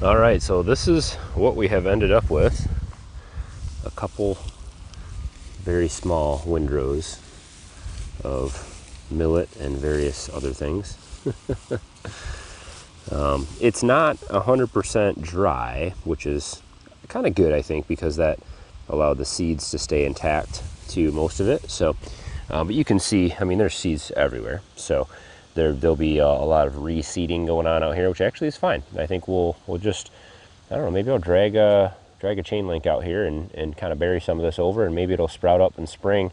All right, so this is what we have ended up with. A couple very small windrows of millet and various other things. It's not 100% dry, which is kind of good, I think, because that allowed the seeds to stay intact to most of it. So, but you can see, I mean, there's seeds everywhere. So there'll be a lot of reseeding going on out here, which actually is fine. I think we'll just, I don't know, maybe I'll drag a chain link out here and kind of bury some of this over, and maybe it'll sprout up in spring.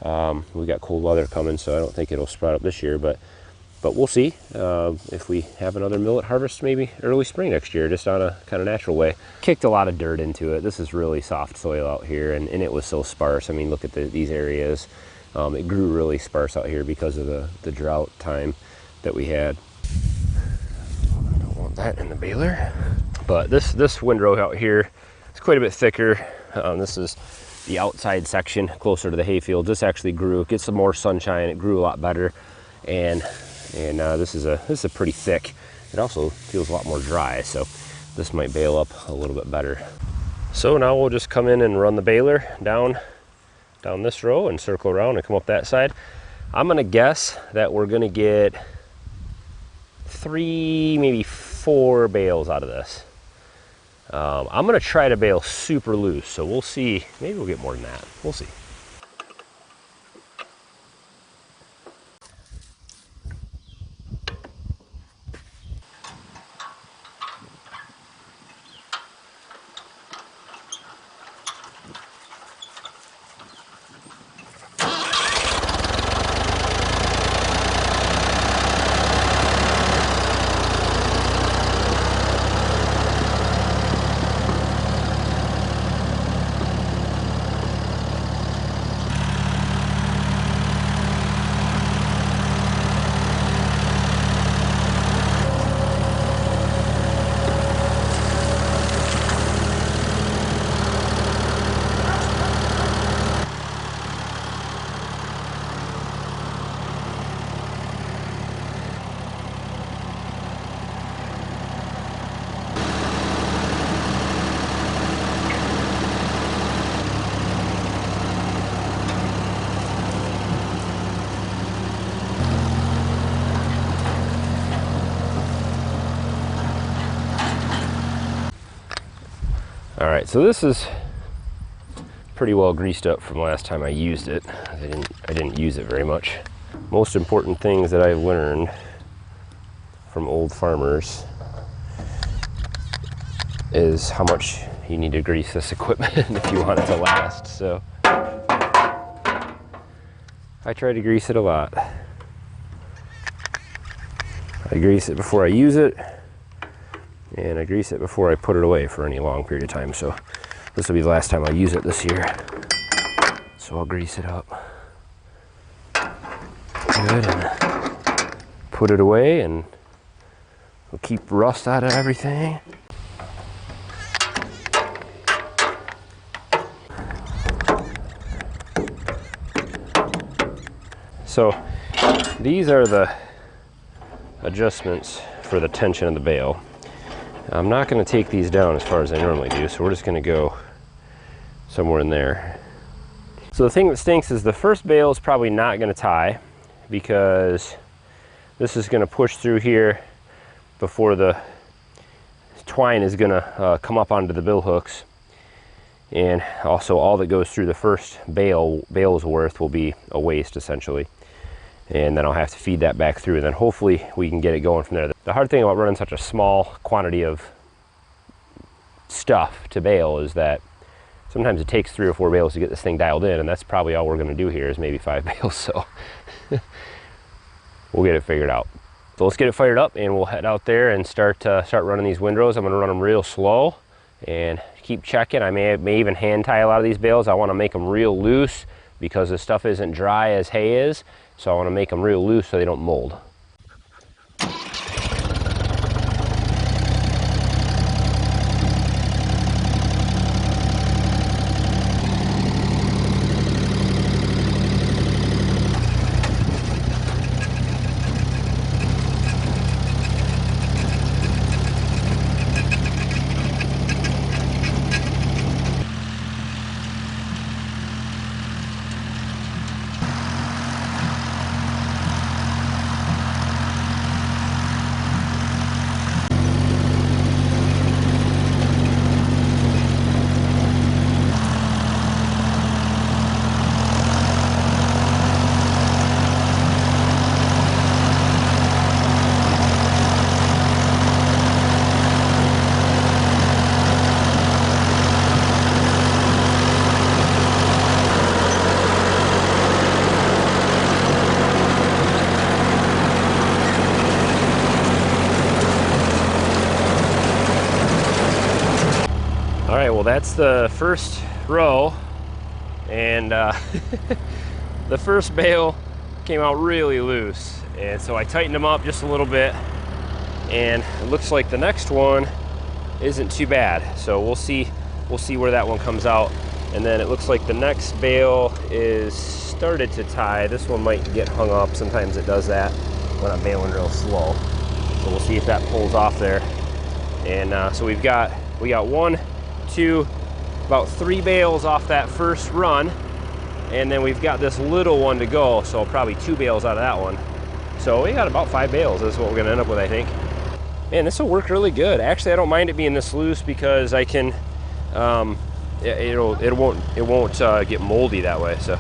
We got cold weather coming, so I don't think it'll sprout up this year, but we'll see if we have another millet harvest maybe early spring next year, just on a kind of natural way. Kicked a lot of dirt into it. This is really soft soil out here, and it was so sparse. I mean, look at these areas. It grew really sparse out here because of the drought time that we had. I don't want that in the baler. But this windrow out here is quite a bit thicker. This is the outside section closer to the hayfield. This actually grew, it gets some more sunshine. It grew a lot better, and this is a pretty thick. It also feels a lot more dry, so this might bale up a little bit better. So now we'll just come in and run the baler down this row and circle around and come up that side. I'm gonna guess that we're gonna get 3, maybe 4 bales out of this. I'm gonna try to bale super loose, so we'll see. Maybe we'll get more than that. We'll see. All right, so this is pretty well greased up from last time I used it. I didn't use it very much. Most important things that I've learned from old farmers is how much you need to grease this equipment if you want it to last. So I try to grease it a lot. I grease it before I use it, and I grease it before I put it away for any long period of time. So this will be the last time I use it this year. So I'll grease it up good and put it away, and we'll keep rust out of everything. So these are the adjustments for the tension of the bale. I'm not going to take these down as far as I normally do, so we're just going to go somewhere in there. So the thing that stinks is the first bale is probably not going to tie, because this is going to push through here before the twine is going to come up onto the bill hooks. And also all that goes through the first bale's worth will be a waste essentially. And then I'll have to feed that back through, and then hopefully we can get it going from there. The hard thing about running such a small quantity of stuff to bale is that sometimes it takes 3 or 4 bales to get this thing dialed in, and that's probably all we're going to do here is maybe 5 bales. So we'll get it figured out. So let's get it fired up, and we'll head out there and start running these windrows. I'm going to run them real slow and keep checking. I may even hand tie a lot of these bales. I want to make them real loose because this stuff isn't dry as hay is. So I want to make them real loose so they don't mold. right, well that's the first row, and the first bale came out really loose, and so I tightened them up just a little bit, and it looks like the next one isn't too bad. So we'll see where that one comes out. And then it looks like the next bale is started to tie. This one might get hung up. Sometimes it does that when I'm baling real slow. So we'll see if that pulls off there. And so we got 1, 2, about 3 bales off that first run. And then we've got this little one to go. So probably 2 bales out of that one. So we got about 5 bales. This is what we're gonna end up with, I think. Man, this will work really good. Actually, I don't mind it being this loose because I can, it won't get moldy that way. So.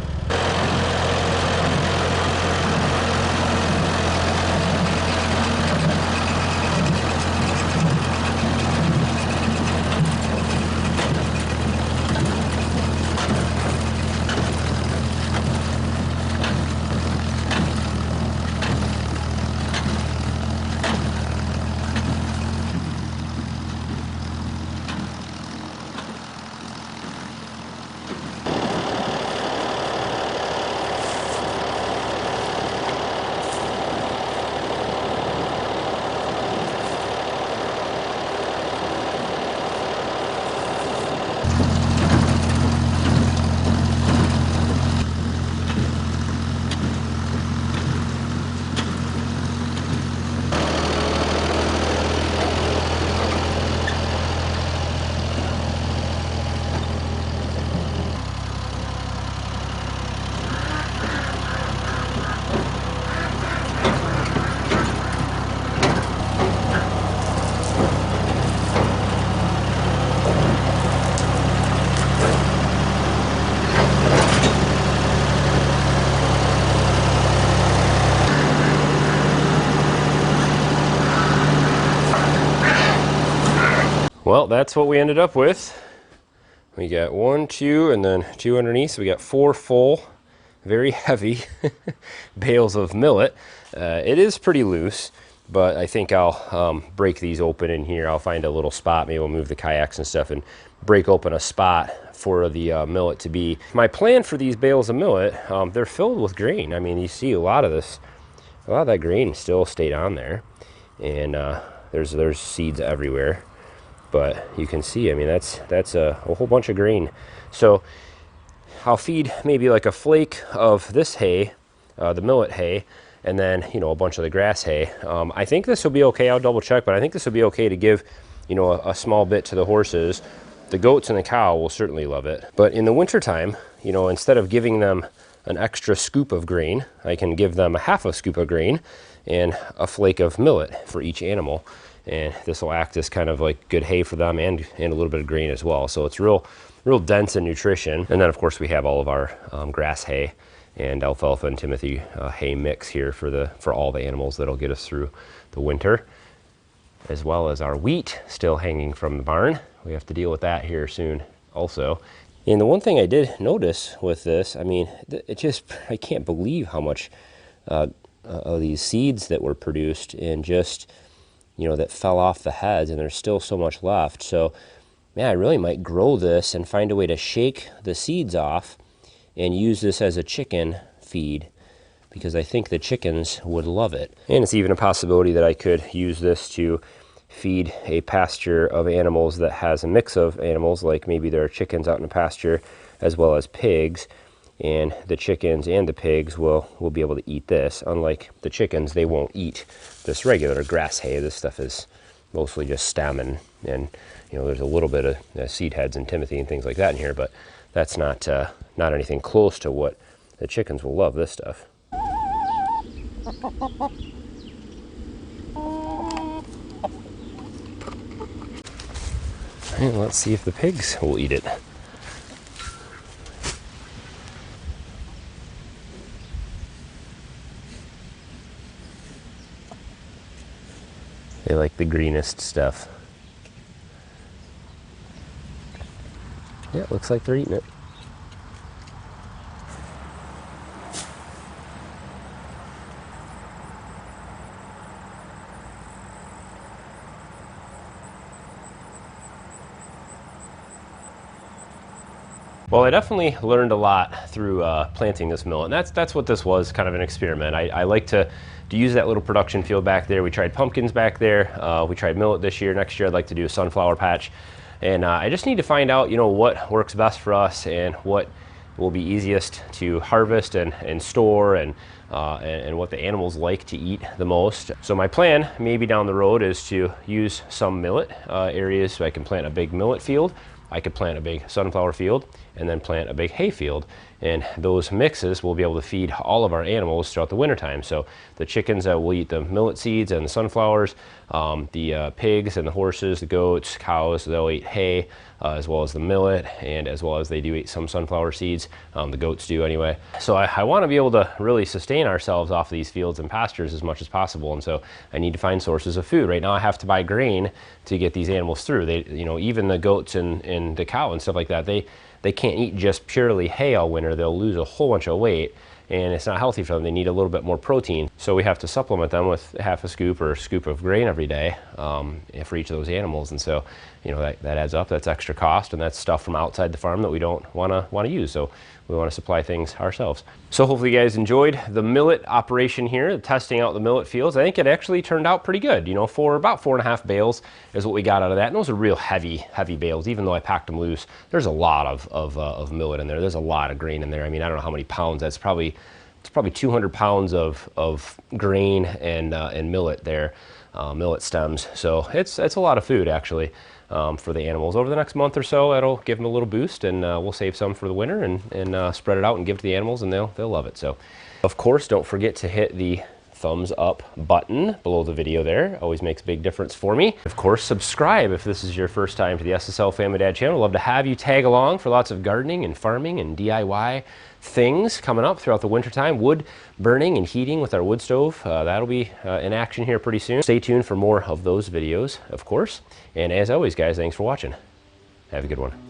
Well, that's what we ended up with. We got 1, 2, and then 2 underneath. So we got 4 full, very heavy bales of millet. It is pretty loose, but I think I'll break these open in here. I'll find a little spot. Maybe we'll move the kayaks and stuff and break open a spot for the millet to be. My plan for these bales of millet, they're filled with grain. I mean, you see a lot of that grain still stayed on there, and there's seeds everywhere. But you can see, I mean, that's a whole bunch of grain. So I'll feed maybe like a flake of this hay, the millet hay, and then, you know, a bunch of the grass hay. I think this will be okay. I'll double check, but I think this will be okay to give, you know, a small bit to the horses. The goats and the cow will certainly love it. But in the wintertime, you know, instead of giving them an extra scoop of grain, I can give them a half a scoop of grain and a flake of millet for each animal. And this will act as kind of like good hay for them and a little bit of grain as well. So it's real dense in nutrition. And then of course we have all of our grass hay and alfalfa and Timothy hay mix here for all the animals that'll get us through the winter, as well as our wheat still hanging from the barn. We have to deal with that here soon also. And the one thing I did notice with this, I mean, I can't believe how much of these seeds that were produced and just, you know, that fell off the heads, and there's still so much left. So, man, I really might grow this and find a way to shake the seeds off and use this as a chicken feed, because I think the chickens would love it. And it's even a possibility that I could use this to feed a pasture of animals that has a mix of animals, like maybe there are chickens out in the pasture as well as pigs, and the chickens and the pigs will be able to eat this. Unlike the chickens, they won't eat this regular grass hay. This stuff is mostly just stem, and you know, there's a little bit of seed heads and Timothy and things like that in here, but that's not anything close to what the chickens will love. This stuff. And let's see if the pigs will eat it. They like the greenest stuff. Yeah, it looks like they're eating it. Well, I definitely learned a lot through planting this millet, and that's what this was, kind of an experiment. I like to use that little production field back there. We tried pumpkins back there. We tried millet this year. Next year I'd like to do a sunflower patch. And I just need to find out, you know, what works best for us and what will be easiest to harvest and store, and what the animals like to eat the most. So my plan maybe down the road is to use some millet areas, so I can plant a big millet field. I could plant a big sunflower field and then plant a big hay field. And those mixes will be able to feed all of our animals throughout the wintertime. So the chickens will eat the millet seeds and the sunflowers, the pigs and the horses, the goats, cows, they'll eat hay, as well as the millet, and as well as they do eat some sunflower seeds. The goats do anyway. So I want to be able to really sustain ourselves off of these fields and pastures as much as possible. And so I need to find sources of food. Right now I have to buy grain to get these animals through. They, you know, even the goats and the cow and stuff like that, they can't eat just purely hay all winter. They'll lose a whole bunch of weight, and it's not healthy for them. They need a little bit more protein. So we have to supplement them with half a scoop or a scoop of grain every day for each of those animals. And so, you know, that adds up. That's extra cost, and that's stuff from outside the farm that we don't want to use. So we want to supply things ourselves. So hopefully you guys enjoyed the millet operation here, testing out the millet fields. I think it actually turned out pretty good. You know, for about 4.5 bales is what we got out of that. And those are real heavy bales. Even though I packed them loose, there's a lot of millet in there. There's a lot of grain in there. I mean, I don't know how many pounds. It's probably 200 pounds of grain and millet there, millet stems. So it's a lot of food actually. For the animals. Over the next month or so, it'll give them a little boost, and we'll save some for the winter and spread it out and give it to the animals, and they'll love it. So, of course, don't forget to hit the thumbs up button below the video there. Always makes a big difference for me. Of course, subscribe if this is your first time to the SSL Family Dad channel. Love to have you tag along for lots of gardening and farming and DIY things coming up throughout the wintertime. Wood burning and heating with our wood stove. That'll be in action here pretty soon. Stay tuned for more of those videos, of course. And as always, guys, thanks for watching. Have a good one.